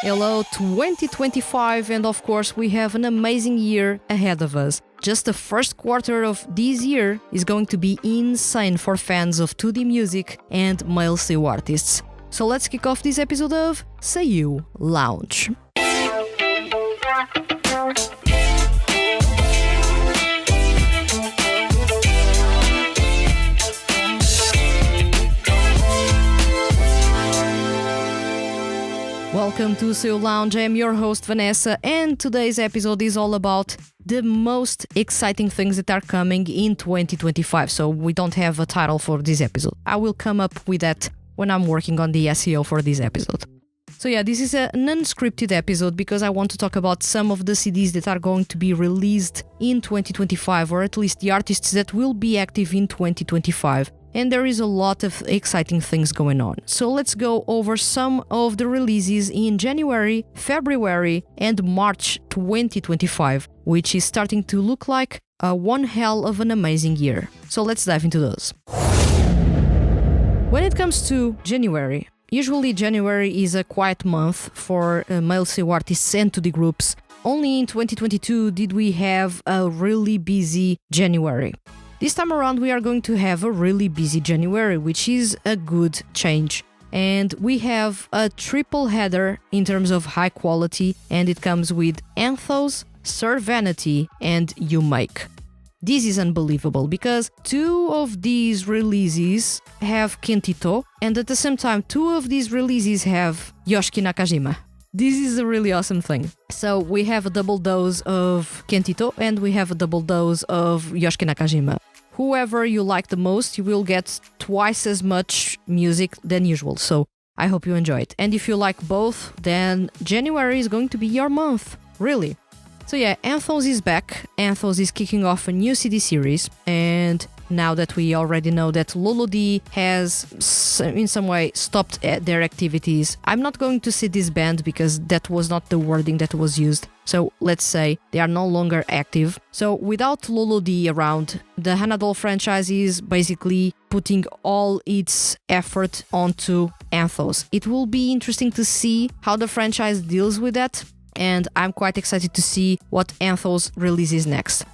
Hello 2025, and of course we have an amazing year ahead of us. Just the first quarter of this year is going to be insane for fans of 2D music and male SEIYUU artists. So let's kick off this episode of SEIYUU Lounge. Welcome to SEIYUU Lounge. I am your host Vanessa, and today's episode is all about the most exciting things that are coming in 2025. So we don't have a title for this episode. I will come up with that when I'm working on the SEO for this episode. So yeah, this is an unscripted episode because I want to talk about some of the CDs that are going to be released in 2025, or at least the artists that will be active in 2025. And there is a lot of exciting things going on. So let's go over some of the releases in January, February, and March 2025, which is starting to look like one hell of an amazing year. So let's dive into those. When it comes to January, usually January is a quiet month for male SEIYUU artists and 2D groups. Only in 2022 did we have a really busy January. This time around we are going to have a really busy January, which is a good change. And we have a triple header in terms of high quality, and it comes with Anthos, Sir Vanity, and You Make. This is unbelievable because two of these releases have Kentito, and at the same time two of these releases have Yoshiki Nakajima. This is a really awesome thing. So we have a double dose of Kentito and we have a double dose of Yoshiki Nakajima. Whoever you like the most, you will get twice as much music than usual. So I hope you enjoy it. And if you like both, then January is going to be your month. Really. So yeah, Anthos is back. Anthos is kicking off a new CD series, and now that we already know that Lolody has in some way stopped their activities, I'm not going to say this band because that was not the wording that was used. So let's say they are no longer active. So without Lolody around, the Hanadol franchise is basically putting all its effort onto Anthos. It will be interesting to see how the franchise deals with that, and I'm quite excited to see what Anthos releases next.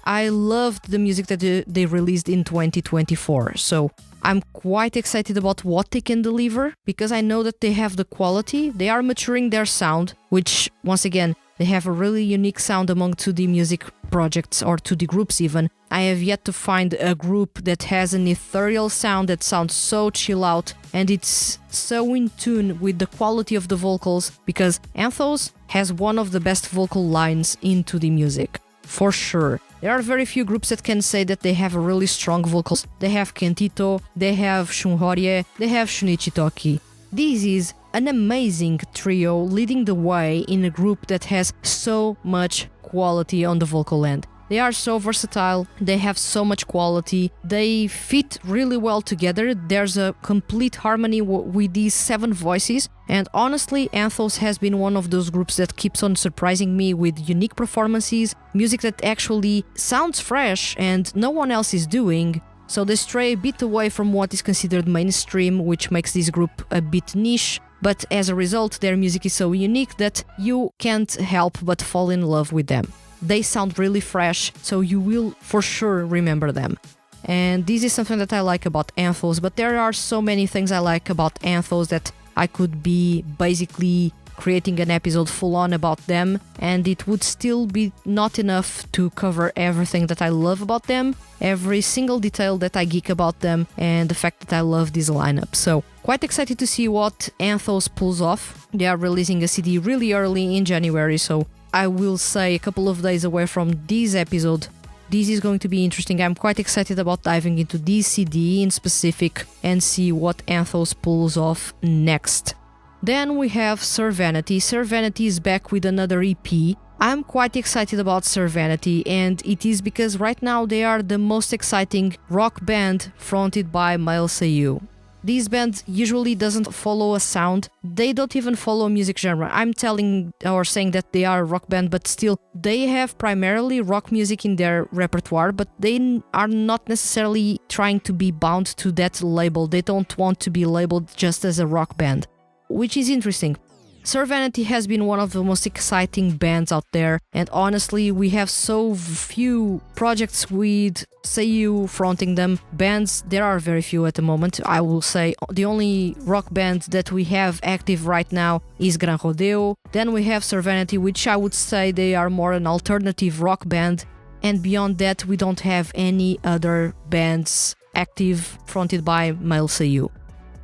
I loved the music that they released in 2024, so I'm quite excited about what they can deliver because I know that they have the quality, they are maturing their sound, which once again, they have a really unique sound among 2D music projects or 2D groups even. I have yet to find a group that has an ethereal sound that sounds so chill out and it's so in tune with the quality of the vocals, because Anthos has one of the best vocal lines in 2D music, for sure. There are very few groups that can say that they have a really strong vocals. They have Kentito, they have Shunhorie, they have Shunichi Toki. This is an amazing trio leading the way in a group that has so much quality on the vocal end. They are so versatile, they have so much quality, they fit really well together. There's a complete harmony with these 7 voices, and honestly, Anthos has been one of those groups that keeps on surprising me with unique performances, music that actually sounds fresh and no one else is doing. So they stray a bit away from what is considered mainstream, which makes this group a bit niche, but as a result, their music is so unique that you can't help but fall in love with them. They sound really fresh, so you will for sure remember them. And this is something that I like about Anthos, but there are so many things I like about Anthos that I could be basically creating an episode full on about them, and it would still be not enough to cover everything that I love about them, every single detail that I geek about them, and the fact that I love this lineup. So quite excited to see what Anthos pulls off. They are releasing a CD really early in January, so I will say a couple of days away from this episode. This is going to be interesting. I'm quite excited about diving into this CD in specific and see what Anthos pulls off next. Then we have Sir Vanity. Sir Vanity is back with another EP. I'm quite excited about Sir Vanity, and it is because right now they are the most exciting rock band fronted by male SEIYUU. This band usually doesn't follow a sound. They don't even follow a music genre. I'm telling or saying that they are a rock band, but still, they have primarily rock music in their repertoire, but they are not necessarily trying to be bound to that label. They don't want to be labeled just as a rock band, which is interesting. Serenity has been one of the most exciting bands out there, and honestly, we have so few projects with SEIYUU fronting them. Bands, there are very few at the moment. I will say the only rock band that we have active right now is Gran Rodeo. Then we have Serenity, which I would say they are more an alternative rock band, and beyond that, we don't have any other bands active fronted by male SEIYUU.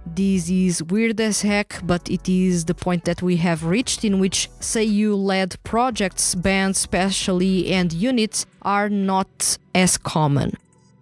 This is weird as heck, but it is the point that we have reached in which SEIYUU-led projects, bands especially, and units are not as common.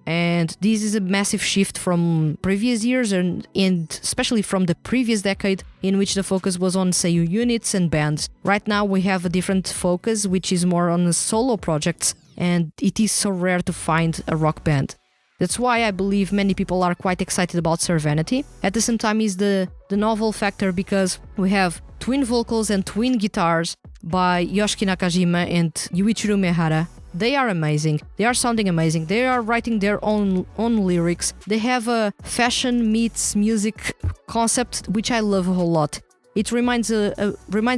And this is a massive shift from previous years and especially from the previous decade in which the focus was on SEIYUU units and bands. Right now we have a different focus, which is more on solo projects, and it is so rare to find a rock band. That's why I believe many people are quite excited about Serenity. At the same time is the novel factor, because we have twin vocals and twin guitars by Yoshiki Nakajima and Yuichiro Mehara. They are amazing. They are sounding amazing. They are writing their own lyrics. They have a fashion meets music concept, which I love a whole lot. It reminds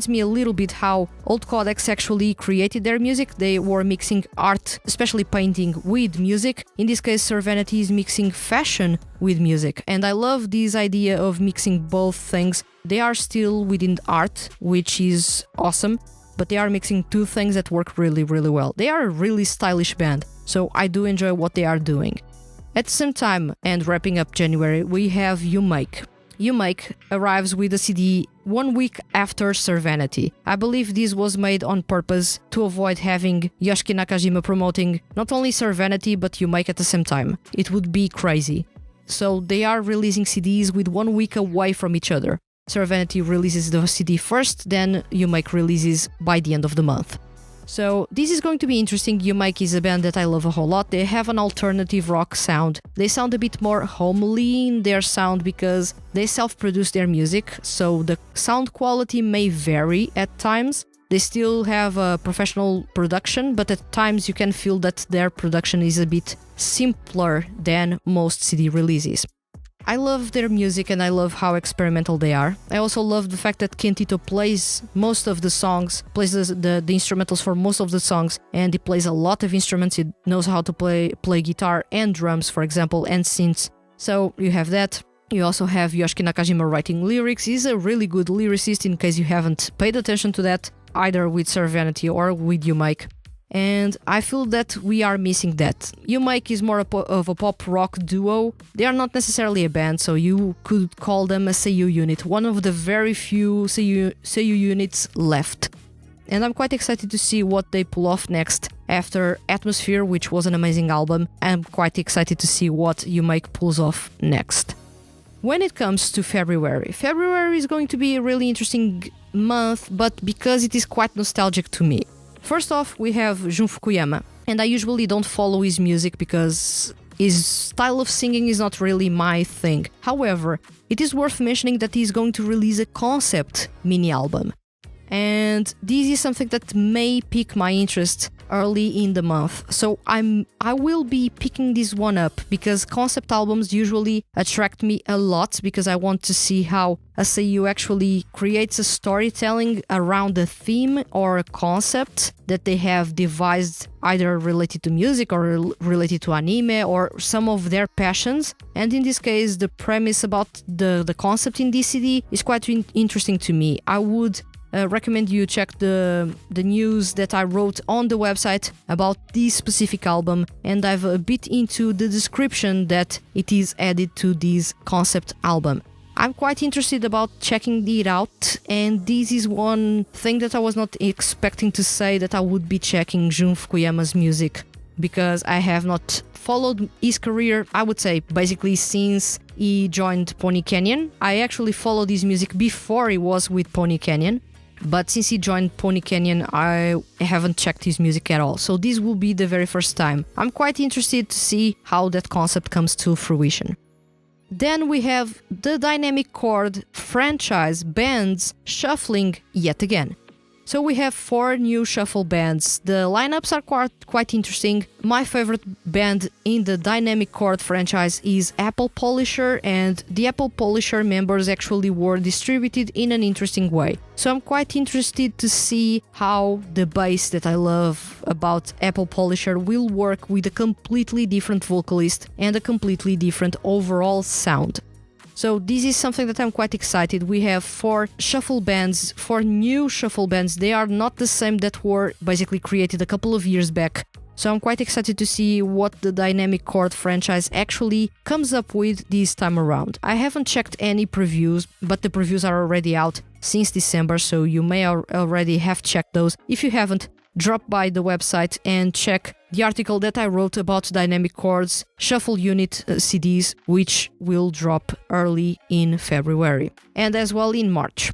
me a little bit how Old Codex actually created their music. They were mixing art, especially painting, with music. In this case, Serenity is mixing fashion with music. And I love this idea of mixing both things. They are still within art, which is awesome, but they are mixing two things that work really, really well. They are a really stylish band, so I do enjoy what they are doing. At the same time, and wrapping up January, we have You Make. You Make arrives with a CD 1 week after Serenity. I believe this was made on purpose to avoid having Yoshiki Nakajima promoting not only Serenity but You Make at the same time. It would be crazy. So they are releasing CDs with 1 week away from each other. Serenity releases the CD first, then You Make releases by the end of the month. So this is going to be interesting. You Make is a band that I love a whole lot. They have an alternative rock sound. They sound a bit more homely in their sound because they self-produce their music, so the sound quality may vary at times. They still have a professional production, but at times you can feel that their production is a bit simpler than most CD releases. I love their music and I love how experimental they are. I also love the fact that Kentito plays most of the songs, plays the instrumentals for most of the songs, and he plays a lot of instruments. He knows how to play guitar and drums, for example, and synths. So you have that. You also have Yoshiki Nakajima writing lyrics. He's a really good lyricist, in case you haven't paid attention to that, either with Serenity or with You Make. And I feel that we are missing that. You Make is more of a pop rock duo. They are not necessarily a band, so you could call them a SEIYUU unit, one of the very few SEIYUU units left. And I'm quite excited to see what they pull off next. After Atmosphere, which was an amazing album, I'm quite excited to see what You Make pulls off next. When it comes to February is going to be a really interesting month, but because it is quite nostalgic to me. First off, we have Jun Fukuyama, and I usually don't follow his music because his style of singing is not really my thing. However, it is worth mentioning that he's going to release a concept mini-album. And this is something that may pique my interest early in the month. So I will be picking this one up because concept albums usually attract me a lot because I want to see how a SEIYUU actually creates a storytelling around a theme or a concept that they have devised, either related to music or related to anime or some of their passions. And in this case, the premise about the concept in this CD is quite interesting to me. I would recommend you check the news that I wrote on the website about this specific album and dive a bit into the description that it is added to this concept album. I'm quite interested about checking it out, and this is one thing that I was not expecting to say, that I would be checking Jun Fukuyama's music, because I have not followed his career, I would say, basically since he joined Pony Canyon. I actually followed his music before he was with Pony Canyon, but since he joined Pony Canyon, I haven't checked his music at all. So this will be the very first time. I'm quite interested to see how that concept comes to fruition. Then we have the Dynamic Chord franchise bands shuffling yet again. So we have 4 new shuffle bands. The lineups are quite interesting. My favorite band in the Dynamic Chord franchise is Apple Polisher, and the Apple Polisher members actually were distributed in an interesting way. So I'm quite interested to see how the bass that I love about Apple Polisher will work with a completely different vocalist and a completely different overall sound. So this is something that I'm quite excited. We have 4 shuffle bands, 4 new shuffle bands. They are not the same that were basically created a couple of years back. So I'm quite excited to see what the Dynamic Chord franchise actually comes up with this time around. I haven't checked any previews, but the previews are already out since December, so you may already have checked those. If you haven't, drop by the website and check the article that I wrote about Dynamic Chord's Shuffle Unit CDs, which will drop early in February and as well in March.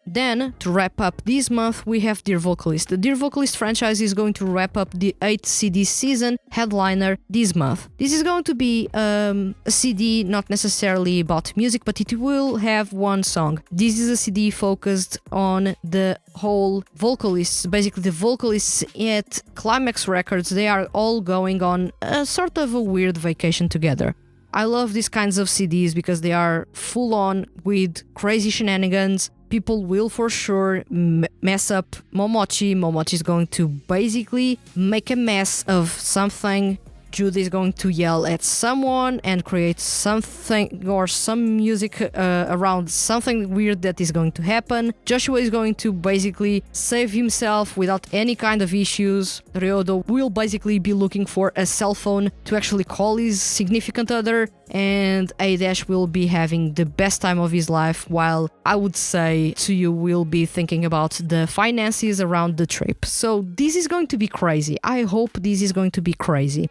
Then, to wrap up this month, we have Dear Vocalist. The Dear Vocalist franchise is going to wrap up the 8th CD season headliner this month. This is going to be a CD not necessarily about music, but it will have one song. This is a CD focused on the whole vocalists, basically the vocalists at Climax Records. They are all going on a sort of a weird vacation together. I love these kinds of CDs because they are full on with crazy shenanigans. People will for sure mess up Momochi. Momochi is going to basically make a mess of something. Judy is going to yell at someone and create something or some music around something weird that is going to happen. Joshua is going to basically save himself without any kind of issues. Ryodo will basically be looking for a cell phone to actually call his significant other, and A-Dash will be having the best time of his life, while I would say SEIYUU will be thinking about the finances around the trip. So this is going to be crazy. I hope this is going to be crazy.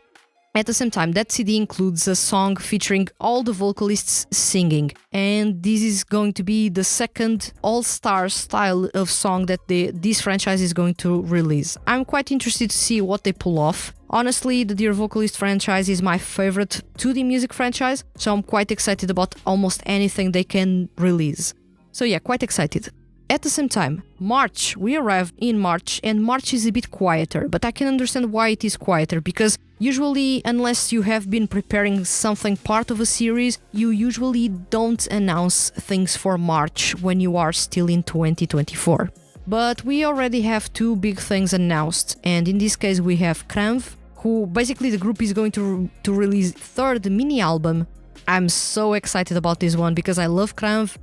At the same time, that CD includes a song featuring all the vocalists singing, and this is going to be the second all-star style of song that this franchise is going to release. I'm quite interested to see what they pull off. Honestly, the Dear Vocalist franchise is my favorite 2D music franchise, so I'm quite excited about almost anything they can release. So yeah, quite excited. At the same time, March, we arrived in March, and March is a bit quieter, but I can understand why it is quieter, because usually, unless you have been preparing something part of a series, you usually don't announce things for March when you are still in 2024. But we already have 2 big things announced, and in this case we have Kranv, who basically the group is going to release 3rd mini album. I'm so excited about this one because I love Kranv.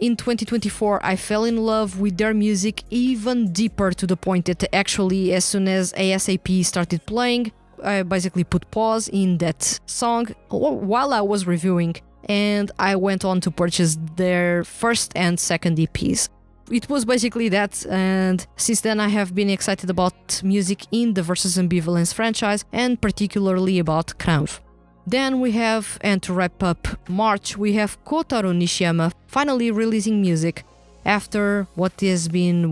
In 2024, I fell in love with their music even deeper, to the point that actually as soon as ASAP started playing, I basically put pause in that song while I was reviewing, and I went on to purchase their 1st and 2nd EPs. It was basically that, and since then I have been excited about music in the Versus Ambivalence franchise, and particularly about Kranv. Then we have, and to wrap up March, we have Kotaro Nishiyama finally releasing music after what has been,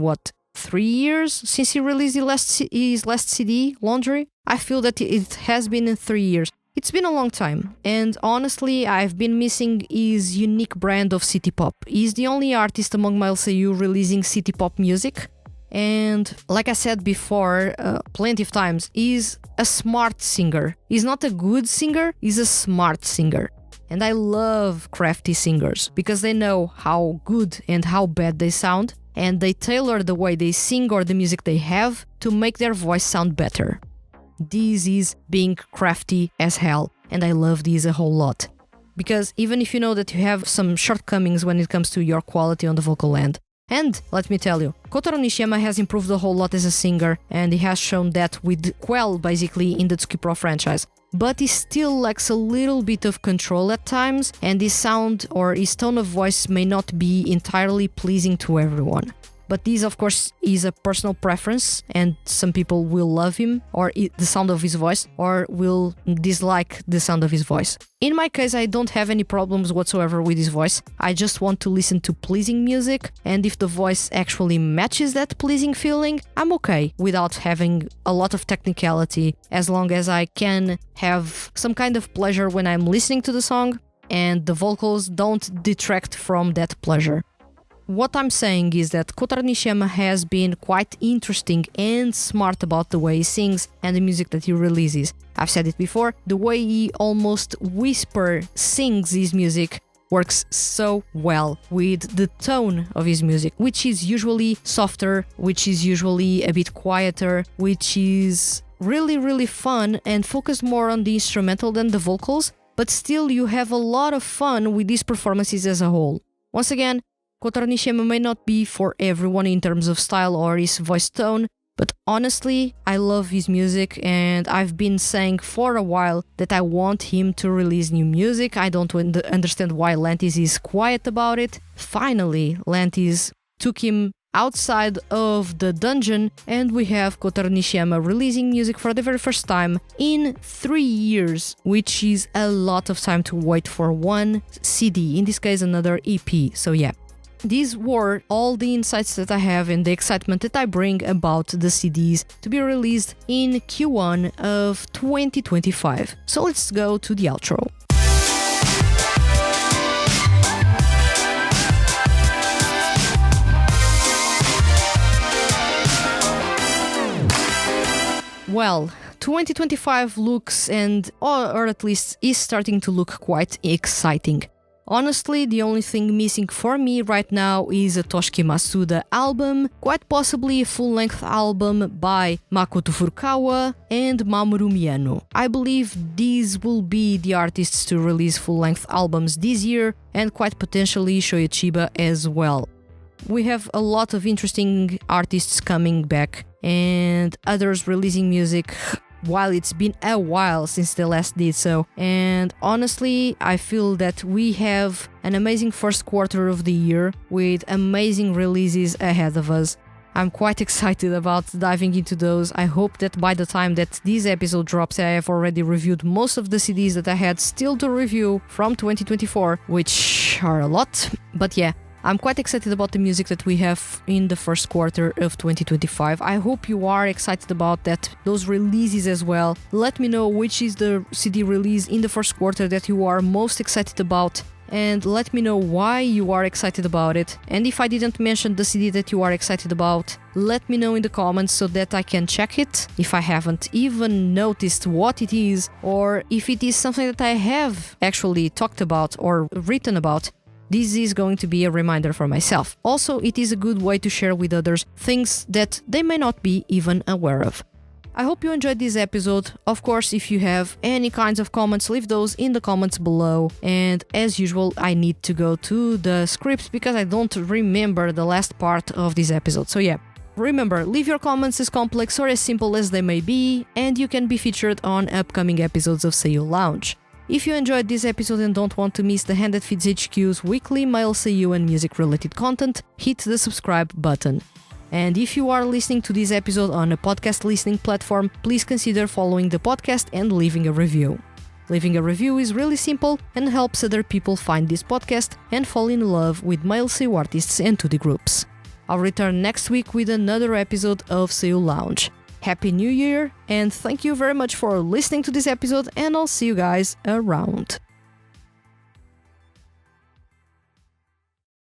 3 years since he released his last CD, Laundry? I feel that it has been 3 years. It's been a long time, and honestly, I've been missing his unique brand of city pop. He's the only artist among male SEIYUU releasing city pop music. And like I said before, plenty of times, he's a smart singer. He's not a good singer, he's a smart singer. And I love crafty singers because they know how good and how bad they sound, and they tailor the way they sing or the music they have to make their voice sound better. This is being crafty as hell, and I love this a whole lot. Because even if you know that you have some shortcomings when it comes to your quality on the vocal end, and let me tell you, Kotaro Nishiyama has improved a whole lot as a singer, and he has shown that with Quell basically in the Tsuki Pro franchise. But he still lacks a little bit of control at times, and his sound or his tone of voice may not be entirely pleasing to everyone. But this, of course, is a personal preference, and some people will love him or the sound of his voice, or will dislike the sound of his voice. In my case, I don't have any problems whatsoever with his voice. I just want to listen to pleasing music, and if the voice actually matches that pleasing feeling, I'm okay without having a lot of technicality, as long as I can have some kind of pleasure when I'm listening to the song, and the vocals don't detract from that pleasure. What I'm saying is that Kotaro Nishiyama has been quite interesting and smart about the way he sings and the music that he releases. I've said it before, the way he almost whisper sings his music works so well with the tone of his music, which is usually softer, which is usually a bit quieter, which is really fun and focused more on the instrumental than the vocals, but still you have a lot of fun with these performances as a whole. Once again, Kotaro Nishiyama may not be for everyone in terms of style or his voice tone, but honestly, I love his music and I've been saying for a while that I want him to release new music. I don't understand why Lantis is quiet about it. Finally, Lantis took him outside of the dungeon and we have Kotaro Nishiyama releasing music for the very first time in 3 years, which is a lot of time to wait for one CD, in this case another EP, so yeah. These were all the insights that I have and the excitement that I bring about the CDs to be released in Q1 of 2025. So let's go to the outro. Well, 2025 looks or at least is starting to look quite exciting. Honestly, the only thing missing for me right now is a Toshiki Masuda album, quite possibly a full-length album by Makoto Furukawa and Mamoru Miyano. I believe these will be the artists to release full-length albums this year, and quite potentially Shoya Chiba as well. We have a lot of interesting artists coming back and others releasing music while it's been a while since they last did so, and honestly I feel that we have an amazing first quarter of the year with amazing releases ahead of us. I'm quite excited about diving into those. I hope that by the time that this episode drops I have already reviewed most of the CDs that I had still to review from 2024, which are a lot, but yeah, I'm quite excited about the music that we have in the first quarter of 2025. I hope you are excited about those releases as well. Let me know which is the CD release in the first quarter that you are most excited about, and let me know why you are excited about it. And if I didn't mention the CD that you are excited about, let me know in the comments so that I can check it if I haven't even noticed what it is, or if it is something that I have actually talked about or written about. This is going to be a reminder for myself. Also, it is a good way to share with others things that they may not be even aware of. I hope you enjoyed this episode. Of course, if you have any kinds of comments, leave those in the comments below. And as usual, I need to go to the script because I don't remember the last part of this episode. So yeah, remember, leave your comments as complex or as simple as they may be, and you can be featured on upcoming episodes of SEIYUU Lounge. If you enjoyed this episode and don't want to miss the THTFHQ's weekly male SEIYUU and music-related content, hit the subscribe button. And if you are listening to this episode on a podcast listening platform, please consider following the podcast and leaving a review. Leaving a review is really simple and helps other people find this podcast and fall in love with male SEIYUU artists and 2D groups. I'll return next week with another episode of SEIYUU Lounge. Happy New Year, and thank you very much for listening to this episode, and I'll see you guys around.